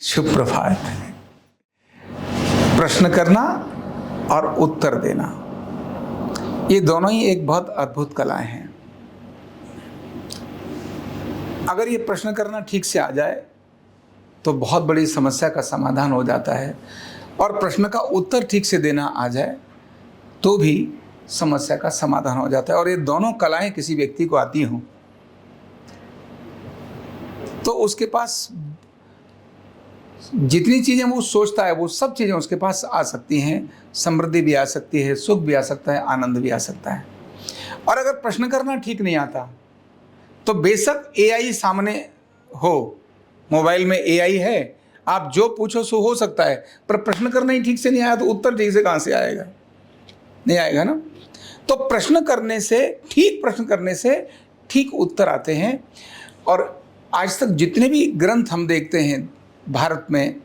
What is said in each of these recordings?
शुभ प्रभात। प्रश्न करना और उत्तर देना, ये दोनों ही एक बहुत अद्भुत कलाएं हैं। अगर ये प्रश्न करना ठीक से आ जाए तो बहुत बड़ी समस्या का समाधान हो जाता है, और प्रश्न का उत्तर ठीक से देना आ जाए तो भी समस्या का समाधान हो जाता है। और ये दोनों कलाएं किसी व्यक्ति को आती हों तो उसके पास जितनी चीज़ें वो सोचता है वो सब चीज़ें उसके पास आ सकती हैं। समृद्धि भी आ सकती है, सुख भी आ सकता है, आनंद भी आ सकता है। और अगर प्रश्न करना ठीक नहीं आता तो बेशक एआई सामने हो, मोबाइल में एआई है, आप जो पूछो सो हो सकता है, पर प्रश्न करना ही ठीक से नहीं आया तो उत्तर ठीक से कहाँ से आएगा? नहीं आएगा ना। तो प्रश्न करने से ठीक उत्तर आते हैं। और आज तक जितने भी ग्रंथ हम देखते हैं भारत में,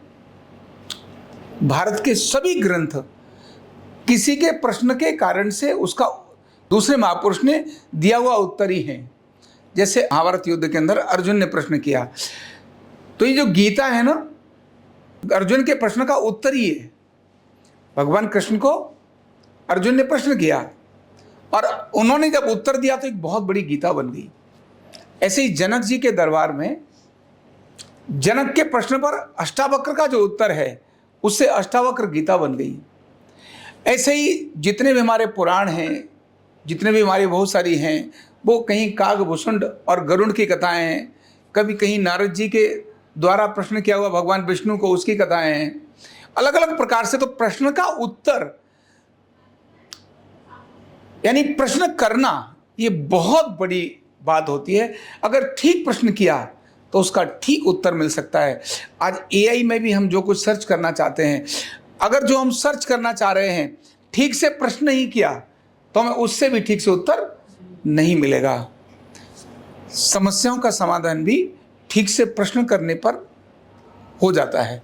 भारत के सभी ग्रंथ किसी के प्रश्न के कारण से उसका दूसरे महापुरुष ने दिया हुआ उत्तर ही है। जैसे महाभारत युद्ध के अंदर अर्जुन ने प्रश्न किया, तो ये जो गीता है ना, अर्जुन के प्रश्न का उत्तर ही है। भगवान कृष्ण को अर्जुन ने प्रश्न किया और उन्होंने जब उत्तर दिया तो एक बहुत बड़ी गीता बन गई। ऐसे ही जनक जी के दरबार में जनक के प्रश्न पर अष्टावक्र का जो उत्तर है उससे अष्टावक्र गीता बन गई। ऐसे ही जितने भी हमारे पुराण हैं, जितने भी हमारी बहुत सारी हैं, वो कहीं कागभूषुंड और गरुड़ की कथाएं हैं, कभी कहीं नारद जी के द्वारा प्रश्न किया हुआ भगवान विष्णु को उसकी कथाएं हैं, अलग अलग प्रकार से। तो प्रश्न का उत्तर यानी प्रश्न करना ये बहुत बड़ी बात होती है। अगर ठीक प्रश्न किया तो उसका ठीक उत्तर मिल सकता है। आज एआई में भी हम जो कुछ सर्च करना चाहते हैं, अगर जो हम सर्च करना चाह रहे हैं ठीक से प्रश्न नहीं किया तो हमें उससे भी ठीक से उत्तर नहीं मिलेगा। समस्याओं का समाधान भी ठीक से प्रश्न करने पर हो जाता है।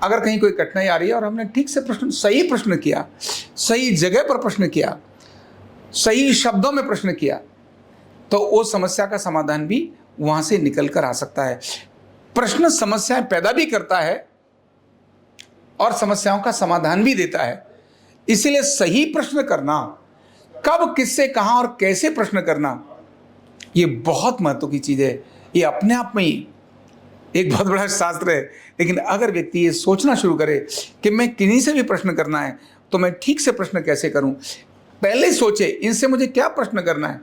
अगर कहीं कोई कठिनाई आ रही है और हमने ठीक से सही प्रश्न किया, सही जगह पर प्रश्न किया, सही शब्दों में प्रश्न किया, तो वो समस्या का समाधान भी वहां से निकल कर आ सकता है। प्रश्न समस्याएं पैदा भी करता है और समस्याओं का समाधान भी देता है। इसलिए सही प्रश्न करना, कब, किससे, कहां और कैसे प्रश्न करना, ये बहुत महत्व की चीज है। ये अपने आप में ही एक बहुत बड़ा शास्त्र है। लेकिन अगर व्यक्ति ये सोचना शुरू करे कि मैं किन्हीं से भी प्रश्न करना है तो मैं ठीक से प्रश्न कैसे करूं, पहले सोचे इनसे मुझे क्या प्रश्न करना है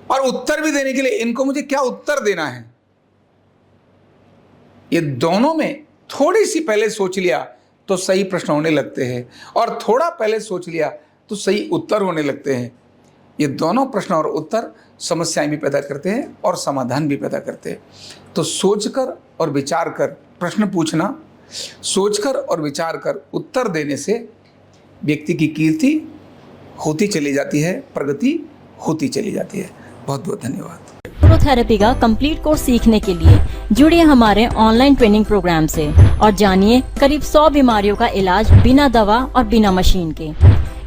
और उत्तर भी देने के लिए इनको मुझे क्या उत्तर देना है, ये दोनों में थोड़ी सी पहले सोच लिया तो सही प्रश्न होने लगते हैं, और थोड़ा पहले सोच लिया तो सही उत्तर होने लगते हैं। ये दोनों प्रश्न और उत्तर समस्याएं भी पैदा करते हैं और समाधान भी पैदा करते हैं। तो सोचकर और विचार कर प्रश्न पूछना, सोचकर और विचार कर उत्तर देने से व्यक्ति की कीर्ति होती चली जाती है, प्रगति होती चली जाती है। बहुत बहुत धन्यवाद। न्यूरोथेरेपी का कंप्लीट कोर्स सीखने के लिए जुड़िए हमारे ऑनलाइन ट्रेनिंग प्रोग्राम से और जानिए करीब 100 बीमारियों का इलाज बिना दवा और बिना मशीन के।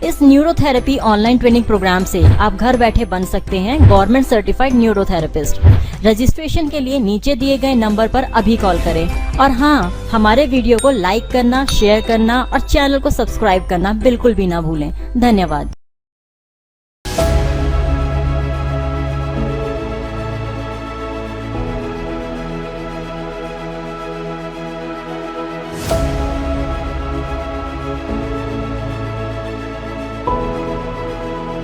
इस न्यूरोथेरेपी ऑनलाइन ट्रेनिंग प्रोग्राम से आप घर बैठे बन सकते हैं गवर्नमेंट सर्टिफाइड न्यूरोथेरेपिस्ट। रजिस्ट्रेशन के लिए नीचे दिए गए नंबर पर अभी कॉल करें। और हाँ, हमारे वीडियो को लाइक करना, शेयर करना और चैनल को सब्सक्राइब करना बिल्कुल भी ना भूलें। धन्यवाद।